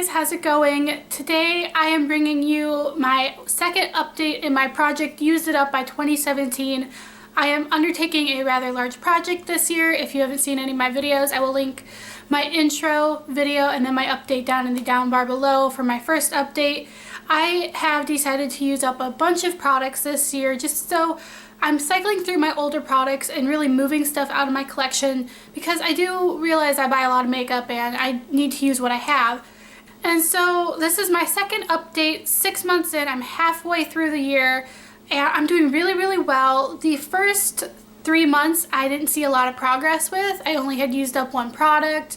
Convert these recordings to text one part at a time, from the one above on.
guys, how's it going? Today I am bringing you my second update in my project Use It Up by 2017. I am undertaking a rather large project this year. If you haven't seen any of my videos, I will link my intro video and then my update down in the down bar below for my first update. I have decided to use up a bunch of products this year just so I'm cycling through my older products and really moving stuff out of my collection because I do realize I buy a lot of makeup and I need to use what I have. And so this is my second update, 6 months in. I'm halfway through the year and I'm doing really well. The first 3 months I didn't see a lot of progress with. I only had used up one product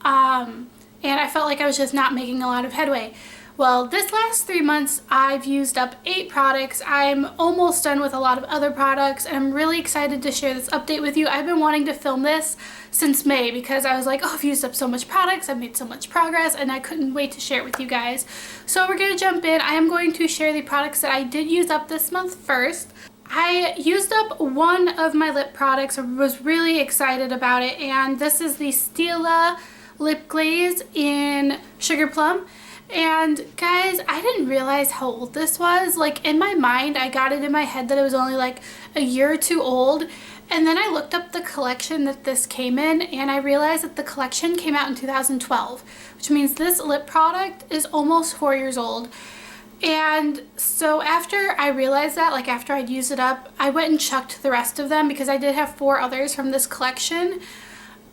and I felt like I was just not making a lot of headway. Well, this last 3 months I've used up 8 products. I'm almost done with a lot of other products and I'm really excited to share this update with you. I've been wanting to film this since May because I was like, oh, I've used up so much products, I've made so much progress, and I couldn't wait to share it with you guys. So we're going to jump in. I am going to share the products that I did use up this month first. I used up one of my lip products. I was really excited about it, and this is the Stila Lip Glaze in Sugar Plum. And guys, I didn't realize how old this was. Like, in my mind, I got it in my head that it was only like a year or two old. And then I looked up the collection that this came in and I realized that the collection came out in 2012, which means this lip product is almost 4 years old. And so after I realized that, like after I'd used it up, I went and chucked the rest of them because I did have 4 others from this collection.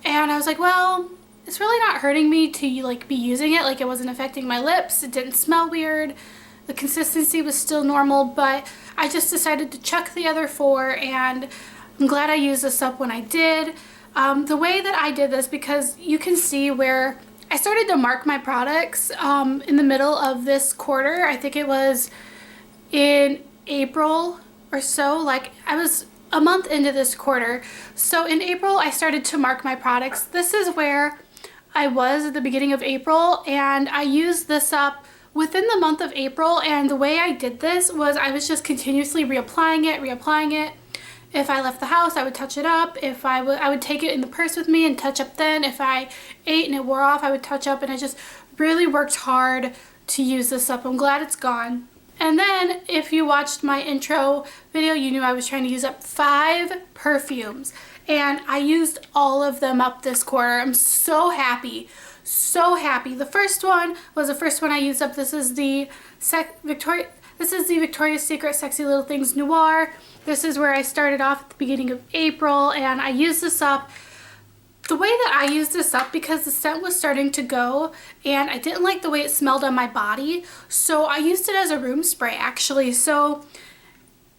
And I was like, well, it's really not hurting me to like be using it. Like, it wasn't affecting my lips, it didn't smell weird, the consistency was still normal, but I just decided to chuck the other 4 and I'm glad I used this up when I did. The way that I did this, because you can see where I started to mark my products in the middle of this quarter. I think it was in April or so. Like, I was a month into this quarter. So in April I started to mark my products. This is where I was at the beginning of April, and I used this up within the month of April. And the way I did this was I was just continuously reapplying it. If I left the house, I would touch it up. If I would take it in the purse with me and touch up then. If I ate and it wore off, I would touch up, and I just really worked hard to use this up. I'm glad it's gone. And then if you watched my intro video, you knew I was trying to use up 5 perfumes. And I used all of them up this quarter. I'm so happy. So happy. The first one was the first one I used up. This is the Victoria's Secret Sexy Little Things Noir. This is where I started off at the beginning of April, and I used this up. The way that I used this up, because the scent was starting to go and I didn't like the way it smelled on my body, so I used it as a room spray actually. So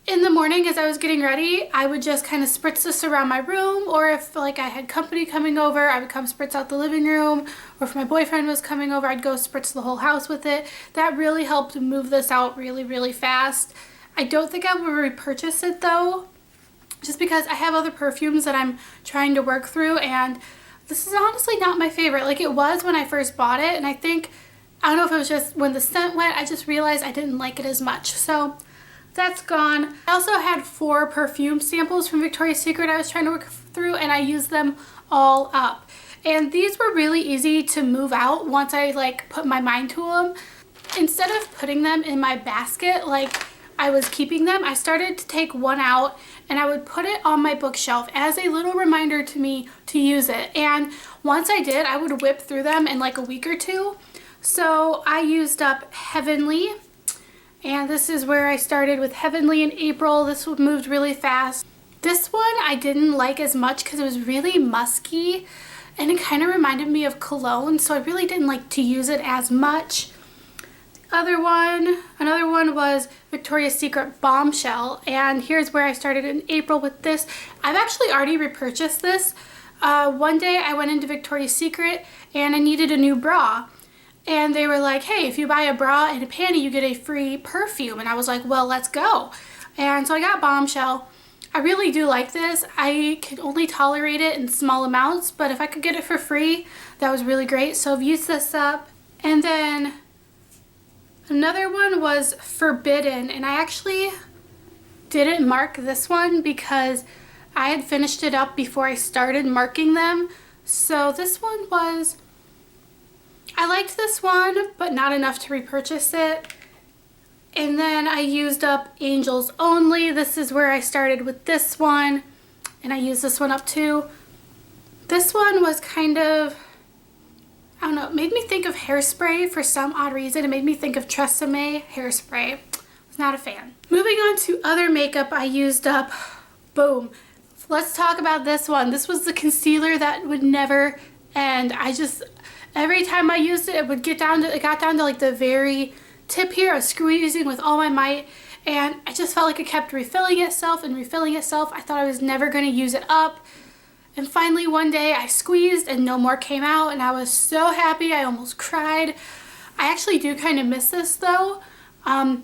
in the morning as I was getting ready, I would just kind of spritz this around my room, or if like I had company coming over, I would come spritz out the living room, or if my boyfriend was coming over, I'd go spritz the whole house with it. That really helped move this out really fast. I don't think I will repurchase it though, just because I have other perfumes that I'm trying to work through, and this is honestly not my favorite. Like, it was when I first bought it, and I think, I don't know if it was just when the scent went, I just realized I didn't like it as much. So that's gone. I also had 4 perfume samples from Victoria's Secret I was trying to work through, and I used them all up. And these were really easy to move out once I like put my mind to them. Instead of putting them in my basket like I was keeping them, I started to take one out and I would put it on my bookshelf as a little reminder to me to use it. And once I did, I would whip through them in like a week or 2. So I used up Heavenly. And this is where I started with Heavenly in April. This one moved really fast. This one I didn't like as much because it was really musky and it kind of reminded me of cologne, so I really didn't like to use it as much. Another one was Victoria's Secret Bombshell, and here's where I started in April with this. I've actually already repurchased this. One day I went into Victoria's Secret and I needed a new bra. And they were like, hey, if you buy a bra and a panty, you get a free perfume. And I was like, well, let's go. And so I got Bombshell. I really do like this. I can only tolerate it in small amounts, but if I could get it for free, that was really great. So I've used this up. And then another one was Forbidden. And I actually didn't mark this one because I had finished it up before I started marking them. So this one was, I liked this one, but not enough to repurchase it. And then I used up Angels Only. This is where I started with this one. And I used this one up too. This one was kind of, I don't know, it made me think of Hairspray for some odd reason. It made me think of Tresemme Hairspray. Was not a fan. Moving on to other makeup I used up. Boom. Let's talk about this one. This was the concealer that would never end. Every time I used it, it got down to like the very tip here. I was squeezing with all my might, and I just felt like it kept refilling itself and refilling itself. I thought I was never going to use it up. And finally one day I squeezed and no more came out, and I was so happy I almost cried. I actually do kind of miss this though,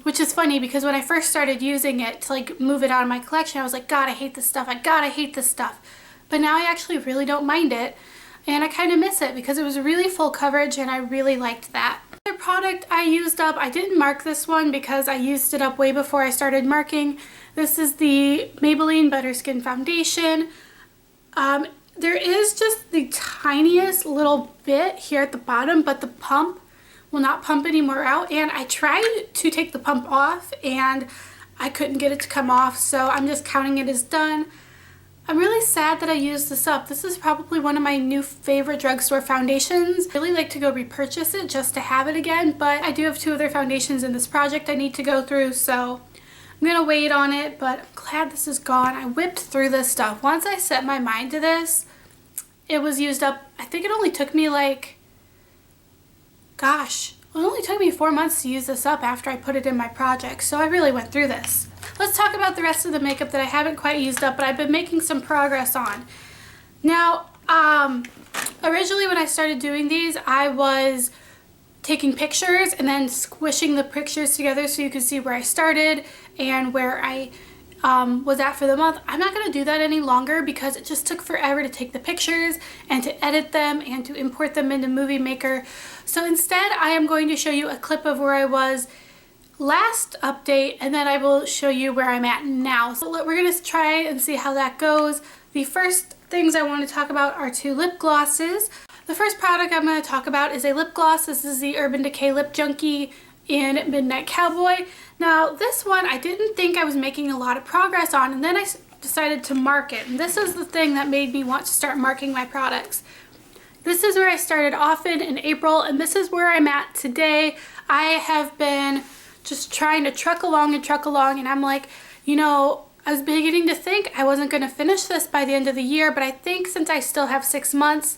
which is funny because when I first started using it to like move it out of my collection, I was like, God, I hate this stuff. I hate this stuff. But now I actually really don't mind it, and I kind of miss it because it was really full coverage and I really liked that. The product I used up, I didn't mark this one because I used it up way before I started marking. This is the Maybelline Butter Skin Foundation. There is just the tiniest little bit here at the bottom, but the pump will not pump anymore out, and I tried to take the pump off and I couldn't get it to come off, so I'm just counting it as done. I'm really sad that I used this up. This is probably one of my new favorite drugstore foundations. I really like to go repurchase it just to have it again, but I do have 2 other foundations in this project I need to go through, so I'm gonna wait on it, but I'm glad this is gone. I whipped through this stuff. Once I set my mind to this, it was used up. I think it only took me like, gosh, it only took me 4 months to use this up after I put it in my project, so I really went through this. Let's talk about the rest of the makeup that I haven't quite used up, but I've been making some progress on. Now, originally when I started doing these, I was taking pictures and then squishing the pictures together so you could see where I started and where I was at for the month. I'm not going to do that any longer because it just took forever to take the pictures and to edit them and to import them into Movie Maker. So instead, I am going to show you a clip of where I was last update, and then I will show you where I'm at now. So we're going to try and see how that goes. The first things I want to talk about are 2 lip glosses. The first product I'm going to talk about is a lip gloss. This is the Urban Decay Lip Junkie in Midnight Cowboy. Now this one I didn't think I was making a lot of progress on, and then I decided to mark it. And this is the thing that made me want to start marking my products. This is where I started off in April, and this is where I'm at today. I have been just trying to truck along, and I'm like, you know, I was beginning to think I wasn't going to finish this by the end of the year, but I think since I still have 6 months,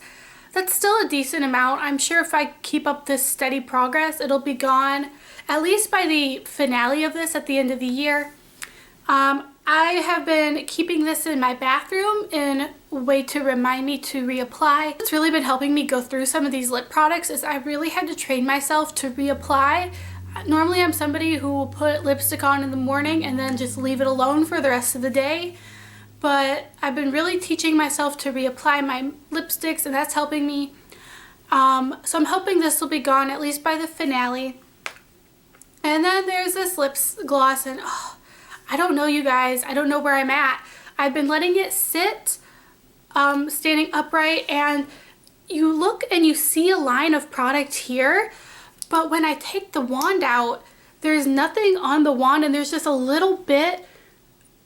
that's still a decent amount. I'm sure if I keep up this steady progress, it'll be gone at least by the finale of this at the end of the year. I have been keeping this in my bathroom in a way to remind me to reapply. What's really been helping me go through some of these lip products is I really had to train myself to reapply. Normally I'm somebody who will put lipstick on in the morning and then just leave it alone for the rest of the day. But I've been really teaching myself to reapply my lipsticks, and that's helping me. So I'm hoping this will be gone at least by the finale. And then there's this lip gloss, and oh, I don't know, you guys. I don't know where I'm at. I've been letting it sit, standing upright, and you look and you see a line of product here, but when I take the wand out, there's nothing on the wand, and there's just a little bit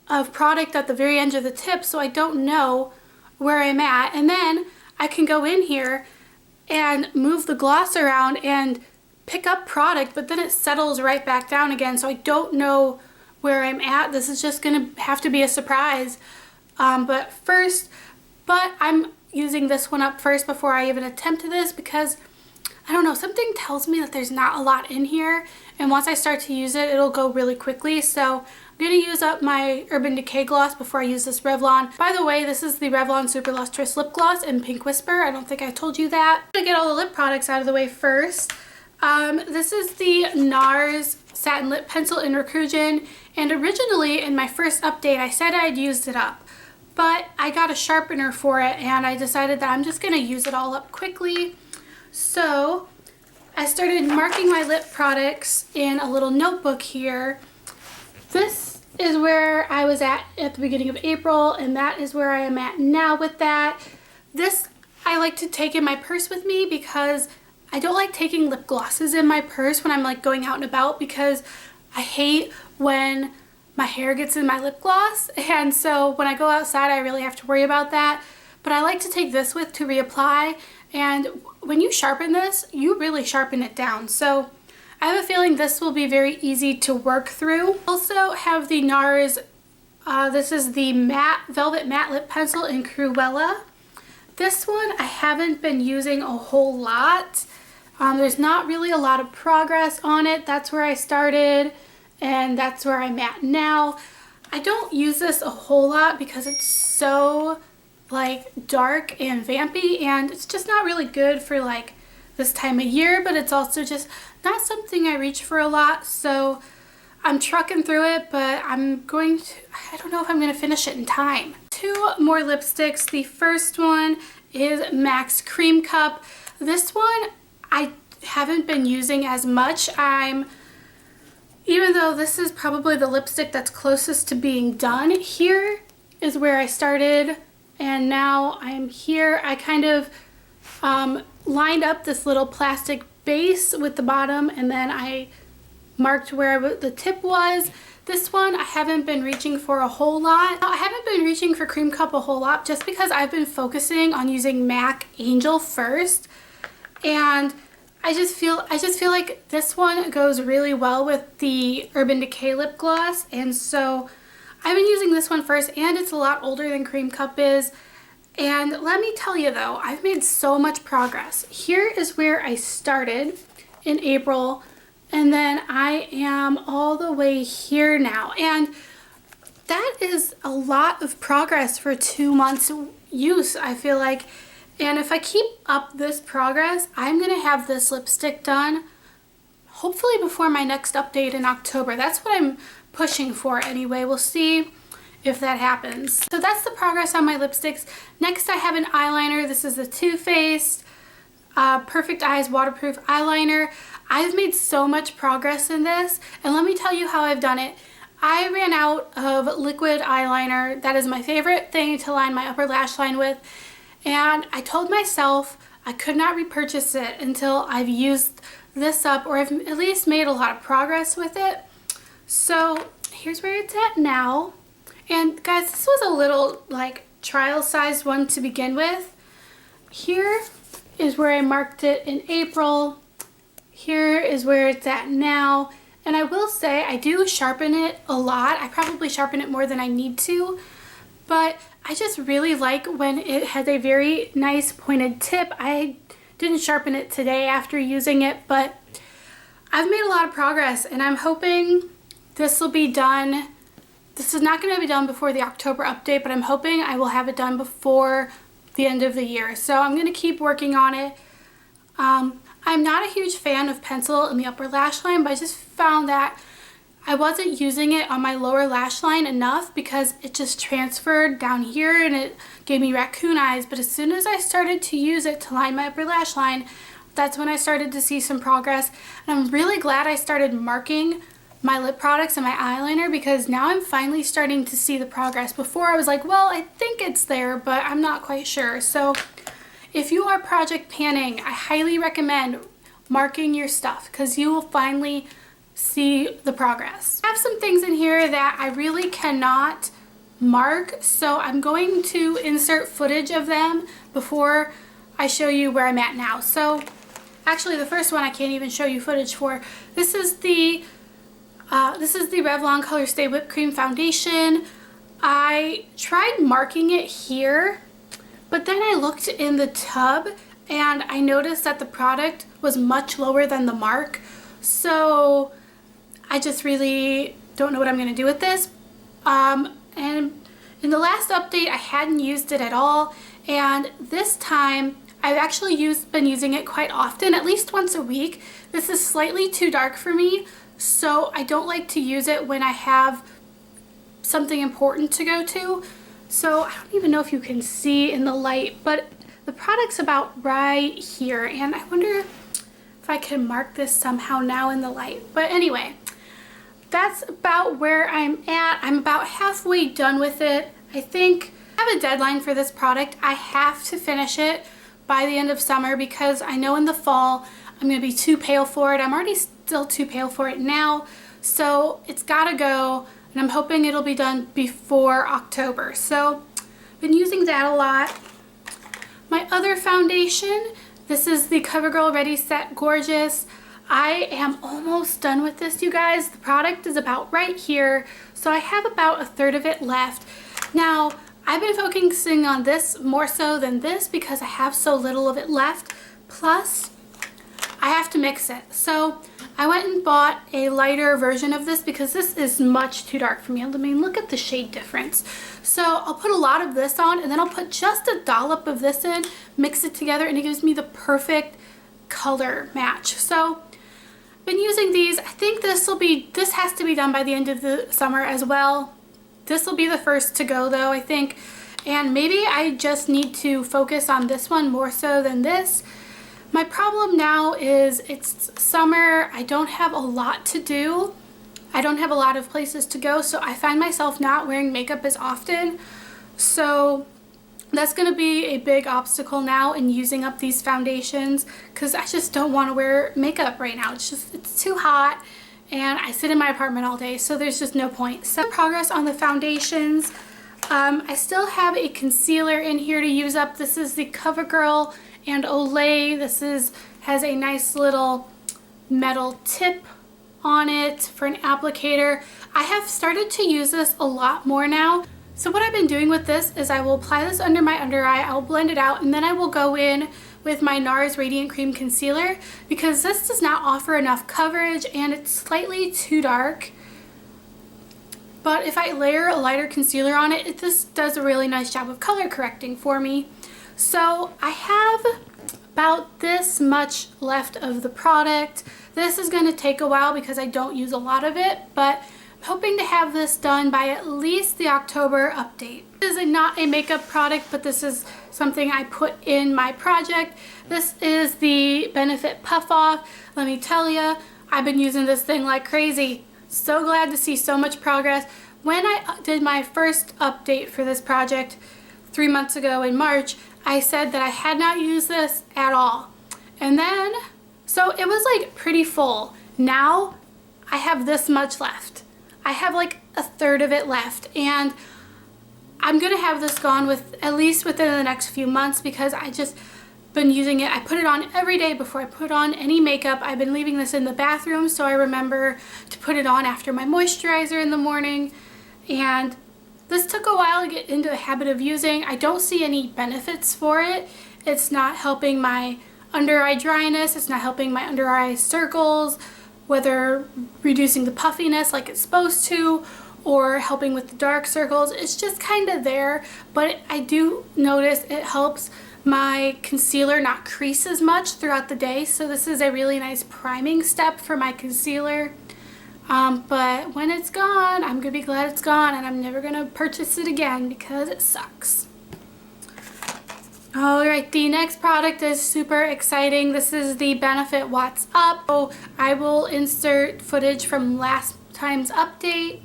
of product at the very end of the tip, so I don't know where I'm at. And then I can go in here and move the gloss around and pick up product, but then it settles right back down again, so I don't know where I'm at. This is just gonna have to be a surprise. But I'm using this one up first before I even attempt this, because I don't know, something tells me that there's not a lot in here, and once I start to use it, it'll go really quickly. So I'm going to use up my Urban Decay gloss before I use this Revlon. By the way, this is the Revlon Super Lustrous Lip Gloss in Pink Whisper. I don't think I told you that. I'm going to get all the lip products out of the way first. This is the Nars Satin Lip Pencil in Rikugien, and originally in my first update I said I'd used it up, but I got a sharpener for it and I decided that I'm just going to use it all up quickly. So I started marking my lip products in a little notebook here. This is where I was at the beginning of April, and that is where I am at now with that. This I like to take in my purse with me because I don't like taking lip glosses in my purse when I'm like going out and about because I hate when my hair gets in my lip gloss, and so when I go outside I really have to worry about that. But I like to take this with to reapply, and when you sharpen this, you really sharpen it down. So I have a feeling this will be very easy to work through. Also have the Nars, this is the matte Velvet Matte Lip Pencil in Cruella. This one I haven't been using a whole lot. There's not really a lot of progress on it. That's where I started and that's where I'm at now. I don't use this a whole lot because it's so like dark and vampy, and it's just not really good for like this time of year, but it's also just not something I reach for a lot. So I'm trucking through it, but I don't know if I'm going to finish it in time. Two more lipsticks. The first one is MAC's Cream Cup. This one I haven't been using as much. Even though this is probably the lipstick that's closest to being done, here is where I started and now I'm here. I kind of lined up this little plastic base with the bottom and then I marked where the tip was. This one I haven't been reaching for a whole lot. I haven't been reaching for Cream Cup a whole lot just because I've been focusing on using MAC Angel first, and I just feel like this one goes really well with the Urban Decay lip gloss, and so I've been using this one first, and it's a lot older than Cream Cup is. And let me tell you though, I've made so much progress. Here is where I started in April, and then I am all the way here now, and that is a lot of progress for 2 months use, I feel like. And if I keep up this progress, I'm going to have this lipstick done hopefully before my next update in October. That's what I'm pushing for anyway. We'll see if that happens. So that's the progress on my lipsticks. Next I have an eyeliner. This is the Too Faced Perfect Eyes Waterproof Eyeliner. I've made so much progress in this, and let me tell you how I've done it. I ran out of liquid eyeliner. That is my favorite thing to line my upper lash line with. And I told myself I could not repurchase it until I've used this up, or I've at least made a lot of progress with it. So here's where it's at now. And guys, this was a little like trial sized one to begin with. Here is where I marked it in April. Here is where it's at now. And I will say I do sharpen it a lot. I probably sharpen it more than I need to, but I just really like when it has a very nice pointed tip. I didn't sharpen it today after using it, but I've made a lot of progress, and I'm hoping this will be done. This is not going to be done before the October update, but I'm hoping I will have it done before the end of the year. So I'm going to keep working on it. I'm not a huge fan of pencil in the upper lash line, but I just found that I wasn't using it on my lower lash line enough because it just transferred down here and it gave me raccoon eyes. But as soon as I started to use it to line my upper lash line, that's when I started to see some progress. And I'm really glad I started marking my lip products and my eyeliner, because now I'm finally starting to see the progress. Before I was like, well, I think it's there, but I'm not quite sure. So if you are project panning, I highly recommend marking your stuff because you will finally see the progress. I have some things in here that I really cannot mark, so I'm going to insert footage of them before I show you where I'm at now. So actually the first one I can't even show you footage for. This is the Revlon Color Stay Whipped Cream Foundation. I tried marking it here, but then I looked in the tub and I noticed that the product was much lower than the mark. So I just really don't know what I'm going to do with this. And in the last update, I hadn't used it at all. And this time, I've actually been using it quite often, at least once a week. This is slightly too dark for me, so I don't like to use it when I have something important to go to. So I don't even know if you can see in the light, but the product's about right here. And I wonder if I can mark this somehow now in the light. But anyway, that's about where I'm at. I'm about halfway done with it. I think I have a deadline for this product. I have to finish it by the end of summer because I know in the fall I'm going to be too pale for it. I'm already still too pale for it now, so it's gotta go, and I'm hoping it'll be done before October. So I've been using that a lot. My other foundation, this is the CoverGirl Ready Set Gorgeous. I am almost done with this, you guys. The product is about right here, so I have about a third of it left. Now, I've been focusing on this more so than this because I have so little of it left. Plus, I have to mix it. So I went and bought a lighter version of this because this is much too dark for me. I mean, look at the shade difference. So I'll put a lot of this on, and then I'll put just a dollop of this in, mix it together, and it gives me the perfect color match. So been using these. I think this has to be done by the end of the summer as well. This will be the first to go though, I think. And maybe I just need to focus on this one more so than this. My problem now is it's summer. I don't have a lot to do. I don't have a lot of places to go, so I find myself not wearing makeup as often. So that's going to be a big obstacle now in using up these foundations because I just don't want to wear makeup right now. It's too hot and I sit in my apartment all day, so there's just no point. So progress on the foundations. I still have a concealer in here to use up. This is the CoverGirl and Olay. This has a nice little metal tip on it for an applicator. I have started to use this a lot more now. So what I've been doing with this is I will apply this under my under eye, I'll blend it out, and then I will go in with my Nars Radiant Cream Concealer because this does not offer enough coverage and it's slightly too dark. But if I layer a lighter concealer on it, this does a really nice job of color correcting for me. So I have about this much left of the product. This is going to take a while because I don't use a lot of it, but I'm hoping to have this done by at least the October update. This is not a makeup product, but this is something I put in my project. This is the Benefit Puff Off. Let me tell you, I've been using this thing like crazy. So glad to see so much progress. When I did my first update for this project 3 months ago in March, I said that I had not used this at all. And then, so it was like pretty full. Now I have this much left. I have like a third of it left, and I'm gonna have this gone with at least within the next few months because I just been using it. I put it on every day before I put on any makeup. I've been leaving this in the bathroom so I remember to put it on after my moisturizer in the morning, and this took a while to get into the habit of using. I don't see any benefits for it. It's not helping my under eye dryness. It's not helping my under eye circles, whether reducing the puffiness like it's supposed to or helping with the dark circles. It's just kind of there, but I do notice it helps my concealer not crease as much throughout the day. So this is a really nice priming step for my concealer. But when it's gone, I'm gonna be glad it's gone, and I'm never gonna purchase it again because it sucks. Alright, the next product is super exciting. This is the Benefit What's Up. So I will insert footage from last time's update.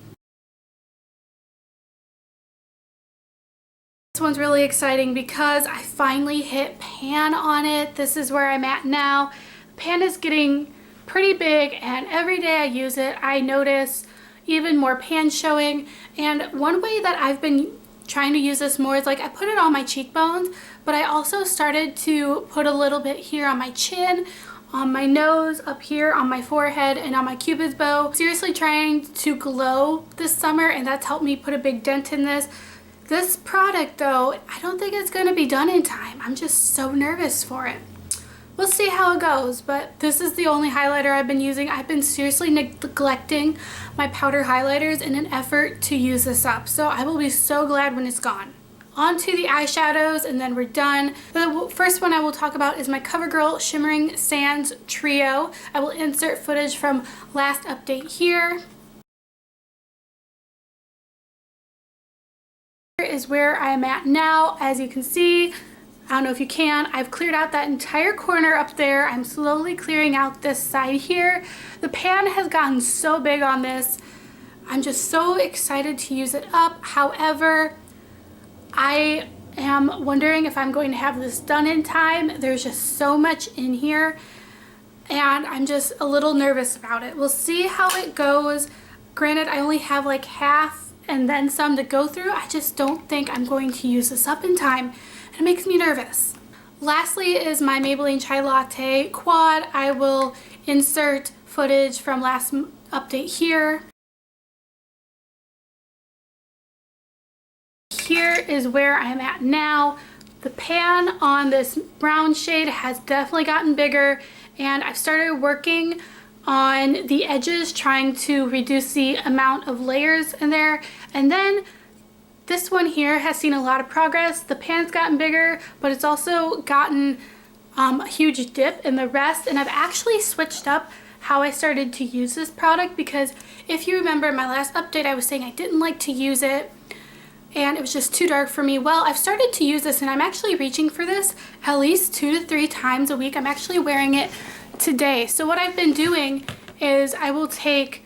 This one's really exciting because I finally hit pan on it. This is where I'm at now. Pan is getting pretty big, and every day I use it, I notice even more pan showing. And one way that I've been trying to use this more is like I put it on my cheekbones, but I also started to put a little bit here on my chin, on my nose, up here on my forehead, and on my cupid's bow. Seriously trying to glow this summer, and that's helped me put a big dent in this. This product though, I don't think it's going to be done in time. I'm just so nervous for it. We'll see how it goes, but this is the only highlighter I've been using. I've been seriously neglecting my powder highlighters in an effort to use this up, so I will be so glad when it's gone. On to the eyeshadows, and then we're done. The first one I will talk about is my CoverGirl Shimmering Sands Trio. I will insert footage from last update here. Here is where I'm at now. As you can see, I don't know if you can, I've cleared out that entire corner up there. I'm slowly clearing out this side here. The pan has gotten so big on this. I'm just so excited to use it up. However, I am wondering if I'm going to have this done in time. There's just so much in here and I'm just a little nervous about it. We'll see how it goes. Granted, I only have like half and then some to go through. I just don't think I'm going to use this up in time and it makes me nervous. Lastly is my Maybelline Chai Latte quad. I will insert footage from last update here. Here is where I'm at now. The pan on this brown shade has definitely gotten bigger and I've started working on the edges, trying to reduce the amount of layers in there. And then this one here has seen a lot of progress. The pan's gotten bigger, but it's also gotten a huge dip in the rest. And I've actually switched up how I started to use this product because if you remember in my last update, I was saying I didn't like to use it and it was just too dark for me. Well, I've started to use this and I'm actually reaching for this at least 2 to 3 times a week. I'm actually wearing it today. So what I've been doing is I will take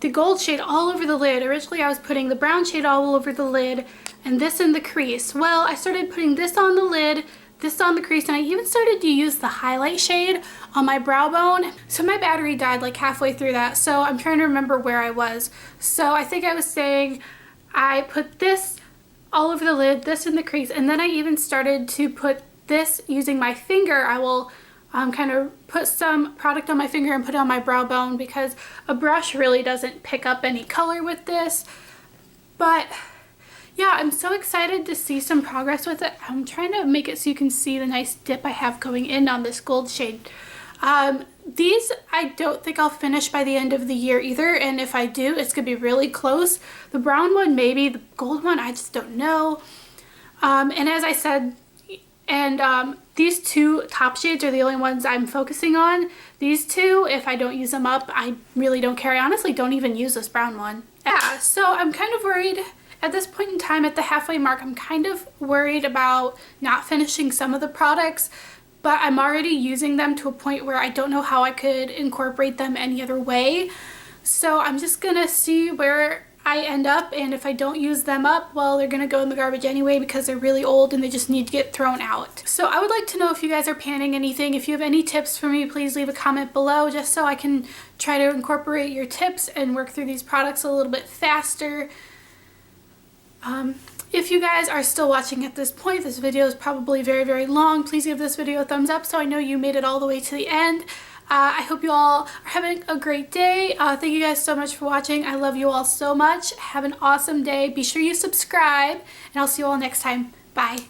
the gold shade all over the lid. Originally I was putting the brown shade all over the lid and this in the crease. Well, I started putting this on the lid, this on the crease, and I even started to use the highlight shade on my brow bone. So my battery died like halfway through that, so I'm trying to remember where I was. So I think I was saying I put this all over the lid, this in the crease, and then I even started to put this using my finger. I will kind of put some product on my finger and put it on my brow bone because a brush really doesn't pick up any color with this. But yeah, I'm so excited to see some progress with it. I'm trying to make it so you can see the nice dip I have going in on this gold shade. These I don't think I'll finish by the end of the year either, and if I do, it's gonna be really close. The brown one maybe, the gold one I just don't know. And as I said, these 2 top shades are the only ones I'm focusing on. These 2, if I don't use them up, I really don't care. I honestly don't even use this brown one. Yeah, so I'm kind of worried at this point in time at the halfway mark. I'm kind of worried about not finishing some of the products, but I'm already using them to a point where I don't know how I could incorporate them any other way. So I'm just gonna see where I end up, and if I don't use them up, well, they're gonna go in the garbage anyway because they're really old and they just need to get thrown out. So I would like to know if you guys are panning anything. If you have any tips for me, please leave a comment below just so I can try to incorporate your tips and work through these products a little bit faster. If you guys are still watching at this point, this video is probably very, very long. Please give this video a thumbs up so I know you made it all the way to the end. I hope you all are having a great day. Thank you guys so much for watching. I love you all so much. Have an awesome day. Be sure you subscribe, and I'll see you all next time. Bye.